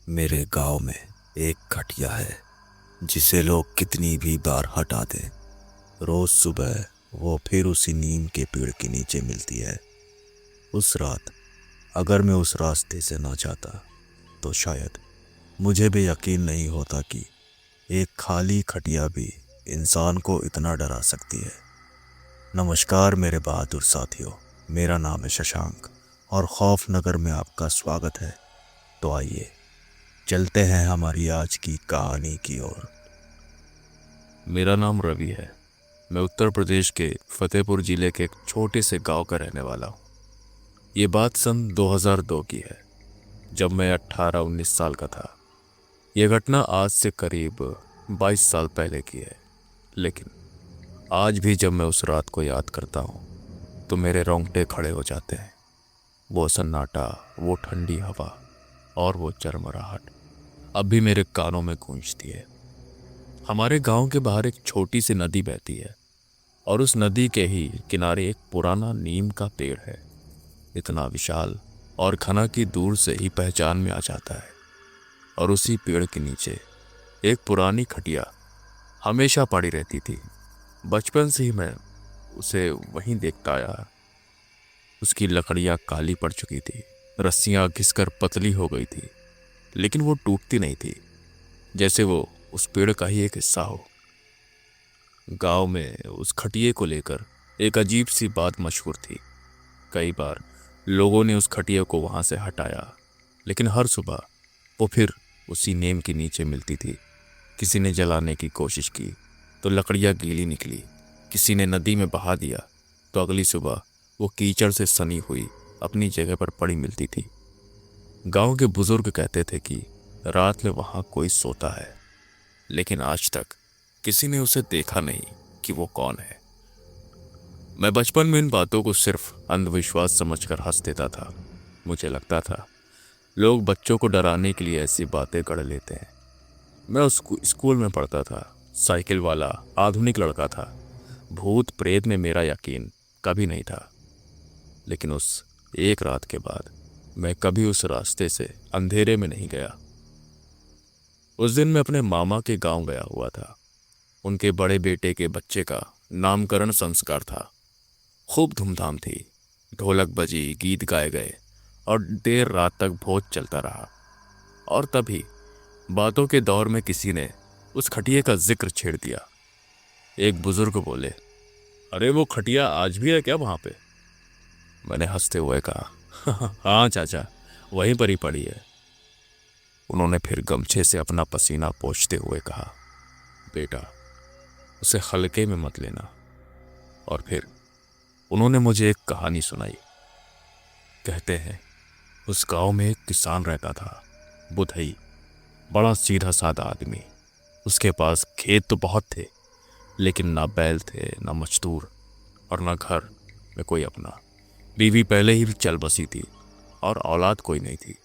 मेरे गांव में एक खटिया है जिसे लोग कितनी भी बार हटा दें, रोज सुबह वो फिर उसी नीम के पेड़ के नीचे मिलती है। उस रात अगर मैं उस रास्ते से ना जाता तो शायद मुझे भी यकीन नहीं होता कि एक खाली खटिया भी इंसान को इतना डरा सकती है। नमस्कार मेरे बहादुर साथियों, मेरा नाम है शशांक और खौफ नगर में आपका स्वागत है। तो आइए चलते हैं हमारी आज की कहानी की ओर। मेरा नाम रवि है। मैं उत्तर प्रदेश के फतेहपुर जिले के एक छोटे से गांव का रहने वाला हूँ। ये बात सन 2002 की है, जब मैं 18-19 साल का था। यह घटना आज से करीब 22 साल पहले की है, लेकिन आज भी जब मैं उस रात को याद करता हूँ तो मेरे रोंगटे खड़े हो जाते हैं। वो सन्नाटा, वो ठंडी हवा और वो चरमराहट अब भी मेरे कानों में गूंजती है। हमारे गांव के बाहर एक छोटी सी नदी बहती है और उस नदी के ही किनारे एक पुराना नीम का पेड़ है, इतना विशाल और घना कि दूर से ही पहचान में आ जाता है। और उसी पेड़ के नीचे एक पुरानी खटिया हमेशा पड़ी रहती थी। बचपन से ही मैं उसे वहीं देखता आया। उसकी लकड़ियां काली पड़ चुकी थी, रस्सियां घिसकर पतली हो गई थी, लेकिन वो टूटती नहीं थी, जैसे वो उस पेड़ का ही एक हिस्सा हो। गांव में उस खटिये को लेकर एक अजीब सी बात मशहूर थी। कई बार लोगों ने उस खटिये को वहां से हटाया, लेकिन हर सुबह वो फिर उसी नीम के नीचे मिलती थी। किसी ने जलाने की कोशिश की तो लकड़ियां गीली निकली, किसी ने नदी में बहा दिया तो अगली सुबह वो कीचड़ से सनी हुई अपनी जगह पर पड़ी मिलती थी। गांव के बुजुर्ग कहते थे कि रात में वहां कोई सोता है, लेकिन आज तक किसी ने उसे देखा नहीं कि वो कौन है। मैं बचपन में इन बातों को सिर्फ अंधविश्वास समझकर हंस देता था। मुझे लगता था लोग बच्चों को डराने के लिए ऐसी बातें गढ़ लेते हैं। मैं उस स्कूल में पढ़ता था, साइकिल वाला आधुनिक लड़का था। भूत प्रेत में मेरा यकीन कभी नहीं था, लेकिन उस एक रात के बाद मैं कभी उस रास्ते से अंधेरे में नहीं गया। उस दिन मैं अपने मामा के गांव गया हुआ था। उनके बड़े बेटे के बच्चे का नामकरण संस्कार था। खूब धूमधाम थी। ढोलक बजी, गीत गाए गए और देर रात तक भोज चलता रहा। और तभी बातों के दौर में किसी ने उस खटिये का जिक्र छेड़ दिया। एक बुजुर्ग बोले, अरे वो खटिया आज भी है क्या वहां पे? मैंने हंसते हुए कहा, हाँ चाचा, वहीं पर ही पड़ी है। उन्होंने फिर गमछे से अपना पसीना पोंछते हुए कहा, बेटा, उसे हल्के में मत लेना। और फिर उन्होंने मुझे एक कहानी सुनाई। कहते हैं उस गांव में एक किसान रहता था, बुधई, बड़ा सीधा साधा आदमी। उसके पास खेत तो बहुत थे, लेकिन ना बैल थे, ना मजदूर और ना घर में कोई अपना। बीवी पहले ही चल बसी थी और औलाद कोई नहीं थी।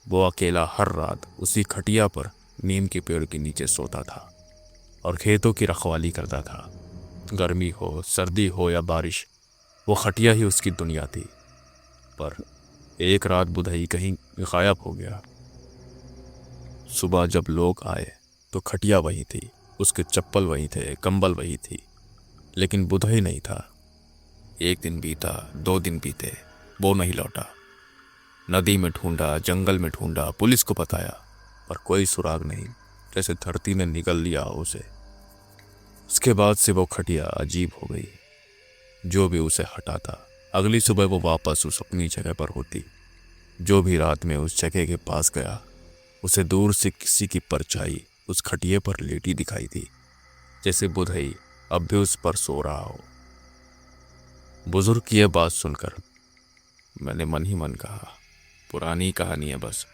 वो अकेला हर रात उसी खटिया पर नीम के पेड़ के नीचे सोता था और खेतों की रखवाली करता था। गर्मी हो, सर्दी हो या बारिश, वो खटिया ही उसकी दुनिया थी। पर एक रात बुधई कहीं गायब हो गया। सुबह जब लोग आए तो खटिया वही थी, उसके चप्पल वही थे, कंबल वही थी, लेकिन बुधई नहीं था। एक दिन बीता, 2 दिन बीते, वो नहीं लौटा। नदी में ढूंढा, जंगल में ढूंढा, पुलिस को बताया, पर कोई सुराग नहीं, जैसे धरती ने निगल लिया उसे। उसके बाद से वो खटिया अजीब हो गई। जो भी उसे हटाता, अगली सुबह वो वापस उस अपनी जगह पर होती। जो भी रात में उस जगह के पास गया, उसे दूर से किसी की परछाई उस खटिये पर लेटी दिखाई दी, जैसे बुधई अब भी उस पर सो रहा हो। बुजुर्ग की यह बात सुनकर मैंने मन ही मन कहा, पुरानी कहानी है बस।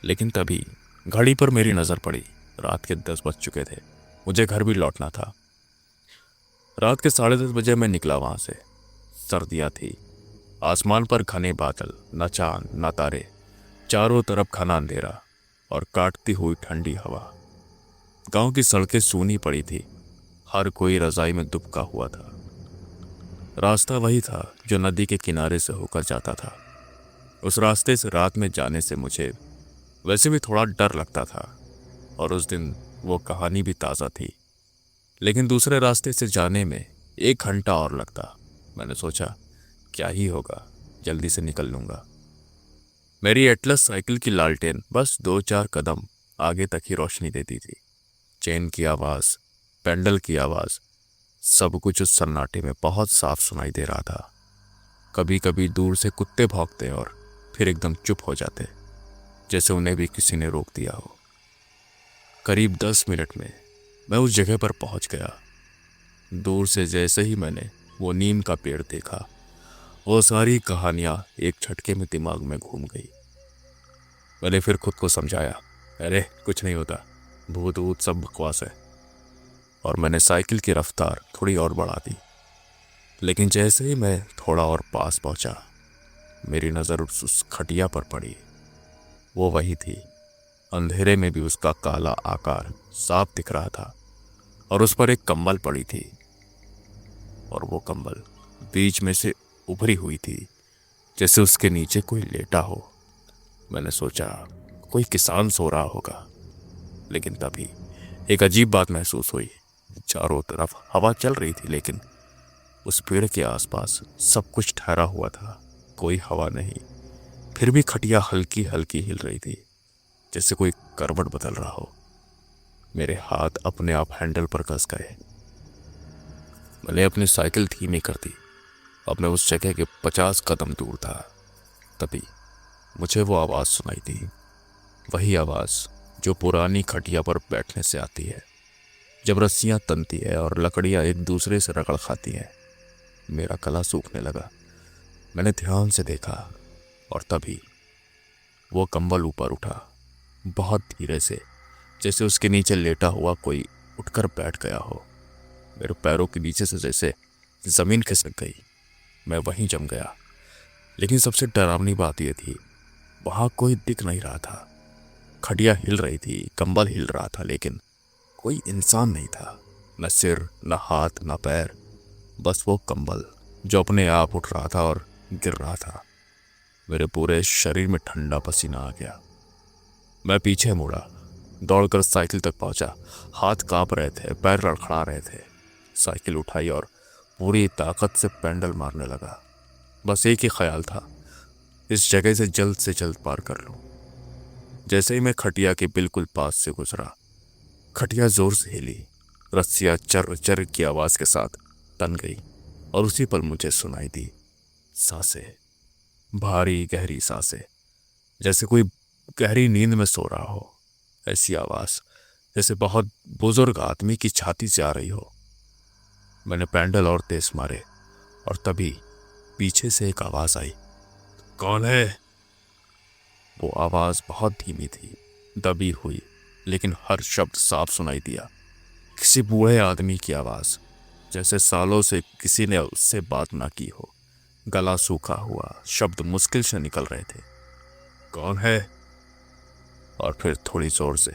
लेकिन तभी घड़ी पर मेरी नजर पड़ी। रात के 10 बज चुके थे। मुझे घर भी लौटना था। रात के 10:30 बजे मैं निकला वहां से। सर्दियां थी। आसमान पर घने बादल, न चांद न तारे, चारों तरफ घना अंधेरा और काटती हुई ठंडी हवा। गांव की सड़कें सूनी पड़ी थी। हर कोई रजाई में दुबका हुआ था। रास्ता वही था जो नदी के किनारे से होकर जाता था। उस रास्ते से रात में जाने से मुझे वैसे भी थोड़ा डर लगता था, और उस दिन वो कहानी भी ताज़ा थी। लेकिन दूसरे रास्ते से जाने में 1 घंटा और लगता। मैंने सोचा क्या ही होगा, जल्दी से निकल लूंगा। मेरी एटलस साइकिल की लालटेन बस 2-4 कदम आगे तक ही रोशनी देती थी। चेन की आवाज़, पेंडल की आवाज़, सब कुछ उस सन्नाटे में बहुत साफ सुनाई दे रहा था। कभी कभी दूर से कुत्ते भौंकते और फिर एकदम चुप हो जाते, जैसे उन्हें भी किसी ने रोक दिया हो। करीब 10 मिनट में मैं उस जगह पर पहुंच गया। दूर से जैसे ही मैंने वो नीम का पेड़ देखा, वो सारी कहानियां एक झटके में दिमाग में घूम गई। मैंने फिर खुद को समझाया, अरे कुछ नहीं होता, भूत वूत सब बकवास है। और मैंने साइकिल की रफ्तार थोड़ी और बढ़ा दी। लेकिन जैसे ही मैं थोड़ा और पास पहुंचा, मेरी नज़र उस खटिया पर पड़ी। वो वही थी। अंधेरे में भी उसका काला आकार साफ दिख रहा था, और उस पर एक कंबल पड़ी थी, और वो कंबल बीच में से उभरी हुई थी, जैसे उसके नीचे कोई लेटा हो। मैंने सोचा कोई किसान सो रहा होगा, लेकिन तभी एक अजीब बात महसूस हुई। चारों तरफ हवा चल रही थी, लेकिन उस पेड़ के आसपास सब कुछ ठहरा हुआ था, कोई हवा नहीं। फिर भी खटिया हल्की हल्की हिल रही थी, जैसे कोई करवट बदल रहा हो। मेरे हाथ अपने आप हैंडल पर कस गए। मैंने अपनी साइकिल धीमी कर दी। अब मैं उस जगह के 50 कदम दूर था। तभी मुझे वो आवाज़ सुनाई दी, वही आवाज़ जो पुरानी खटिया पर बैठने से आती है, जब रस्सियाँ तनती है और लकड़ियाँ एक दूसरे से रगड़ खाती हैं। मेरा गला सूखने लगा। मैंने ध्यान से देखा, और तभी वो कंबल ऊपर उठा, बहुत धीरे से, जैसे उसके नीचे लेटा हुआ कोई उठकर बैठ गया हो। मेरे पैरों के नीचे से जैसे जमीन खिसक गई। मैं वहीं जम गया। लेकिन सबसे डरावनी बात यह थी, वहां कोई दिख नहीं रहा था। खटिया हिल रही थी, कंबल हिल रहा था, लेकिन कोई इंसान नहीं था। न सिर, न हाथ, न पैर, बस वो कंबल जो अपने आप उठ रहा था और गिर रहा था। मेरे पूरे शरीर में ठंडा पसीना आ गया। मैं पीछे मुड़ा, दौड़कर साइकिल तक पहुंचा। हाथ कांप रहे थे, पैर लड़खड़ा रहे थे। साइकिल उठाई और पूरी ताकत से पेंडल मारने लगा। बस एक ही ख्याल था, इस जगह से जल्द पार कर लूं। जैसे ही मैं खटिया के बिल्कुल पास से गुजरा, खटिया जोर से हिली। रस्सियां चर चर की आवाज के साथ तन गई, और उसी पर मुझे सुनाई दी सांसें, भारी गहरी सांसें, जैसे कोई गहरी नींद में सो रहा हो। ऐसी आवाज जैसे बहुत बुजुर्ग आदमी की छाती से आ रही हो। मैंने पेंडल और तेज मारे, और तभी पीछे से एक आवाज आई, कौन है? वो आवाज बहुत धीमी थी, दबी हुई, लेकिन हर शब्द साफ सुनाई दिया। किसी बूढ़े आदमी की आवाज, जैसे सालों से किसी ने उससे बात ना की हो। गला सूखा हुआ, शब्द मुश्किल से निकल रहे थे। कौन है? और फिर थोड़ी जोर से,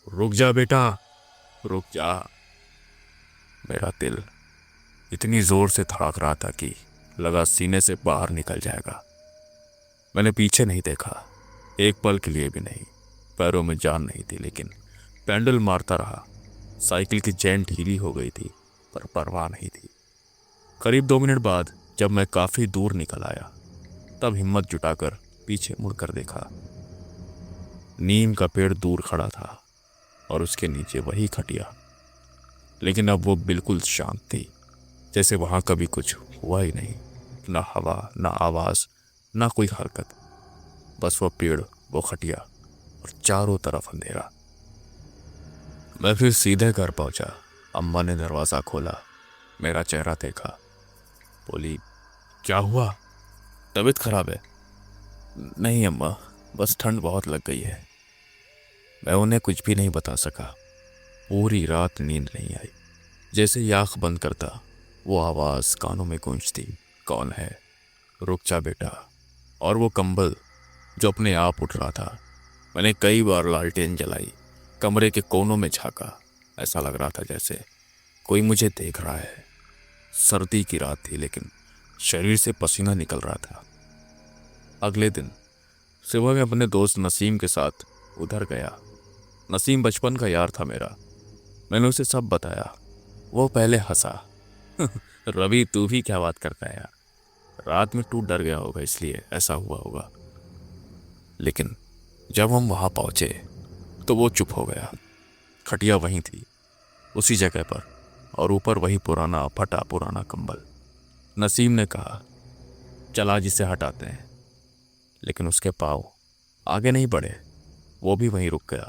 रुक जा बेटा, रुक जा। मेरा दिल इतनी जोर से धड़क रहा था कि लगा सीने से बाहर निकल जाएगा। मैंने पीछे नहीं देखा, एक पल के लिए भी नहीं। पैरों में जान नहीं थी, लेकिन पेंडल मारता रहा। साइकिल की चेन ढीली हो गई थी, पर परवाह नहीं थी। करीब 2 मिनट बाद जब मैं काफी दूर निकल आया, तब हिम्मत जुटाकर पीछे मुड़कर देखा। नीम का पेड़ दूर खड़ा था, और उसके नीचे वही खटिया, लेकिन अब वो बिल्कुल शांत थी, जैसे वहां कभी कुछ हुआ ही नहीं। ना हवा, ना आवाज, ना कोई हरकत, बस वो पेड़, वो खटिया, और चारों तरफ अंधेरा। मैं फिर सीधे घर पहुंचा। अम्मा ने दरवाजा खोला, मेरा चेहरा देखा, बोली, क्या हुआ? तबीयत खराब है? नहीं अम्मा, बस ठंड बहुत लग गई है। मैं उन्हें कुछ भी नहीं बता सका। पूरी रात नींद नहीं आई। जैसे ही आंख बंद करता, वो आवाज कानों में गूंजती, कौन है? रुक जा बेटा। और वो कंबल जो अपने आप उठ रहा था। मैंने कई बार लालटेन जलाई, कमरे के कोनों में झांका। ऐसा लग रहा था जैसे कोई मुझे देख रहा है। सर्दी की रात थी, लेकिन शरीर से पसीना निकल रहा था। अगले दिन सुबह मैं अपने दोस्त नसीम के साथ उधर गया। नसीम बचपन का यार था मेरा। मैंने उसे सब बताया। वो पहले हंसा। रवि, तू भी क्या बात करता है यार, रात में तू डर गया होगा इसलिए ऐसा हुआ होगा। लेकिन जब हम वहां पहुंचे तो वो चुप हो गया। खटिया वहीं थी, उसी जगह पर, और ऊपर वही पुराना फटा पुराना कंबल। नसीम ने कहा, चल आज इसे हटाते हैं। लेकिन उसके पाँव आगे नहीं बढ़े, वो भी वहीं रुक गया।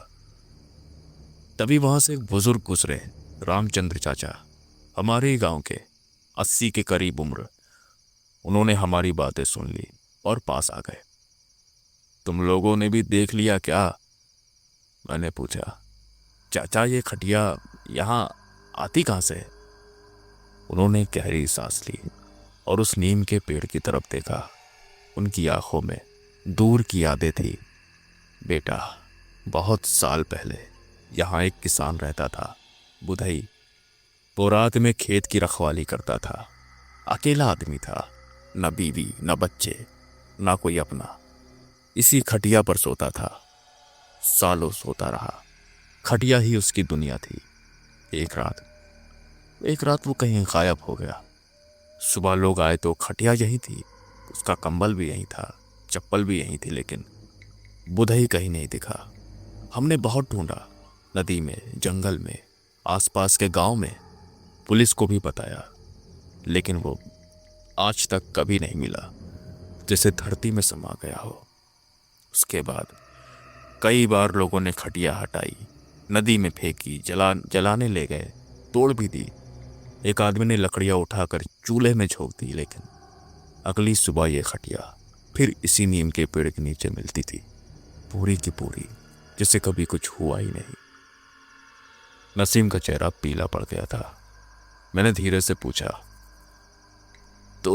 तभी वहां से एक बुजुर्ग गुजरे, रामचंद्र चाचा, हमारे ही गांव के, 80 के करीब उम्र। उन्होंने हमारी बातें सुन ली और पास आ गए। तुम लोगों ने भी देख लिया क्या? मैंने पूछा। चाचा, ये खटिया यहाँ आती कहाँ से? उन्होंने गहरी सांस ली और उस नीम के पेड़ की तरफ देखा। उनकी आंखों में दूर की यादें थी। बेटा, बहुत साल पहले यहाँ एक किसान रहता था, बुधई। वो रात में खेत की रखवाली करता था। अकेला आदमी था, न बीवी न बच्चे, ना कोई अपना। इसी खटिया पर सोता था, सालों सोता रहा। खटिया ही उसकी दुनिया थी। एक रात वो कहीं गायब हो गया। सुबह लोग आए तो खटिया यही थी, उसका कंबल भी यही था, चप्पल भी यही थी, लेकिन बुधई कहीं नहीं दिखा। हमने बहुत ढूंढा, नदी में, जंगल में, आसपास के गांव में, पुलिस को भी बताया, लेकिन वो आज तक कभी नहीं मिला, जैसे धरती में समा गया हो। उसके बाद कई बार लोगों ने खटिया हटाई, नदी में फेंकी, जलाने ले गए, तोड़ भी दी। एक आदमी ने लकड़ियां उठाकर चूल्हे में झोंक दी, लेकिन अगली सुबह ये खटिया फिर इसी नीम के पेड़ के नीचे मिलती थी, पूरी की पूरी, जैसे कभी कुछ हुआ ही नहीं। नसीम का चेहरा पीला पड़ गया था। मैंने धीरे से पूछा, तो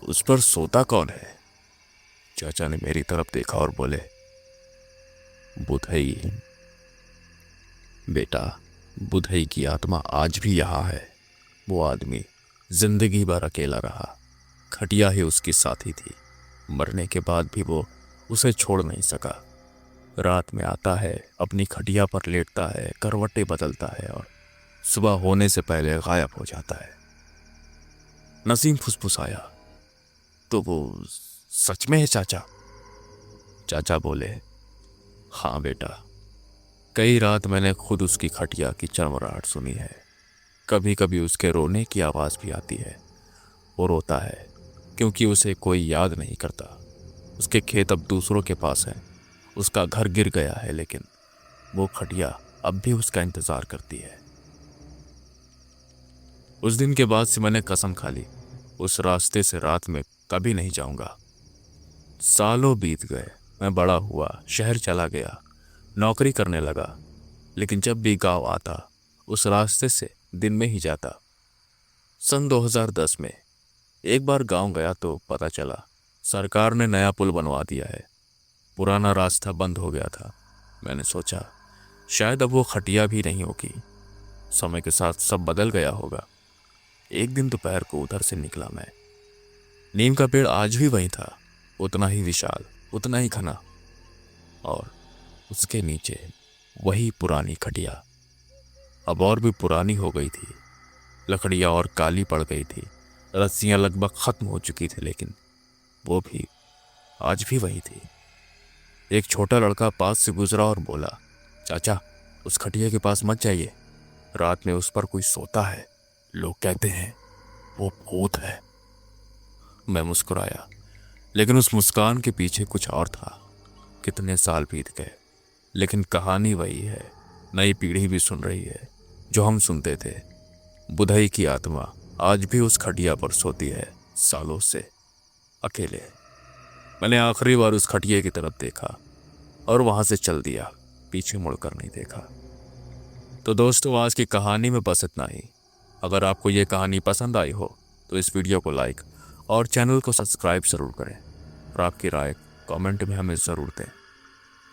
उस पर सोता कौन है? चाचा ने मेरी तरफ देखा और बोले, बुधई। बेटा, बुधई की आत्मा आज भी यहां है। वो आदमी जिंदगी भर अकेला रहा, खटिया ही उसकी साथी थी। मरने के बाद भी वो उसे छोड़ नहीं सका। रात में आता है, अपनी खटिया पर लेटता है, करवटें बदलता है और सुबह होने से पहले गायब हो जाता है। नसीम फुसफुसाया, तो वो सच में है चाचा? चाचा बोले, हाँ बेटा, कई रात मैंने खुद उसकी खटिया की चरमराहट सुनी है। कभी कभी उसके रोने की आवाज भी आती है। वो रोता है क्योंकि उसे कोई याद नहीं करता। उसके खेत अब दूसरों के पास हैं, उसका घर गिर गया है, लेकिन वो खटिया अब भी उसका इंतजार करती है। उस दिन के बाद से मैंने कसम खा ली, उस रास्ते से रात में कभी नहीं जाऊंगा। सालों बीत गए, मैं बड़ा हुआ, शहर चला गया, नौकरी करने लगा, लेकिन जब भी गांव आता उस रास्ते से दिन में ही जाता। सन 2010 में एक बार गांव गया तो पता चला सरकार ने नया पुल बनवा दिया है। पुराना रास्ता बंद हो गया था। मैंने सोचा शायद अब वो खटिया भी नहीं होगी। समय के साथ सब बदल गया होगा। एक दिन दोपहर को उधर से निकला मैं। नीम का पेड़ आज भी वही था, उतना ही विशाल, उतना ही घना, और उसके नीचे वही पुरानी खटिया, अब और भी पुरानी हो गई थी। लकड़ियां और काली पड़ गई थी, रस्सियां लगभग खत्म हो चुकी थी, लेकिन वो भी आज भी वही थी। एक छोटा लड़का पास से गुजरा और बोला, चाचा, उस खटिया के पास मत जाइए, रात में उस पर कोई सोता है, लोग कहते हैं वो भूत है। मैं मुस्कुराया, लेकिन उस मुस्कान के पीछे कुछ और था। कितने साल बीत गए, लेकिन कहानी वही है। नई पीढ़ी भी सुन रही है जो हम सुनते थे। बुधई की आत्मा आज भी उस खटिया पर सोती है, सालों से अकेले। मैंने आखिरी बार उस खटिया की तरफ देखा और वहां से चल दिया, पीछे मुड़कर नहीं देखा। तो दोस्तों, आज की कहानी में बस इतना ही। अगर आपको ये कहानी पसंद आई हो तो इस वीडियो को लाइक और चैनल को सब्सक्राइब जरूर करें, और आपकी राय कमेंट में हमें ज़रूर दें।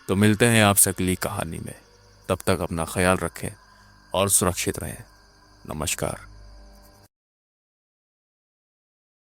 तो मिलते हैं आपसे अगली कहानी में। तब तक अपना ख्याल रखें और सुरक्षित रहें। नमस्कार।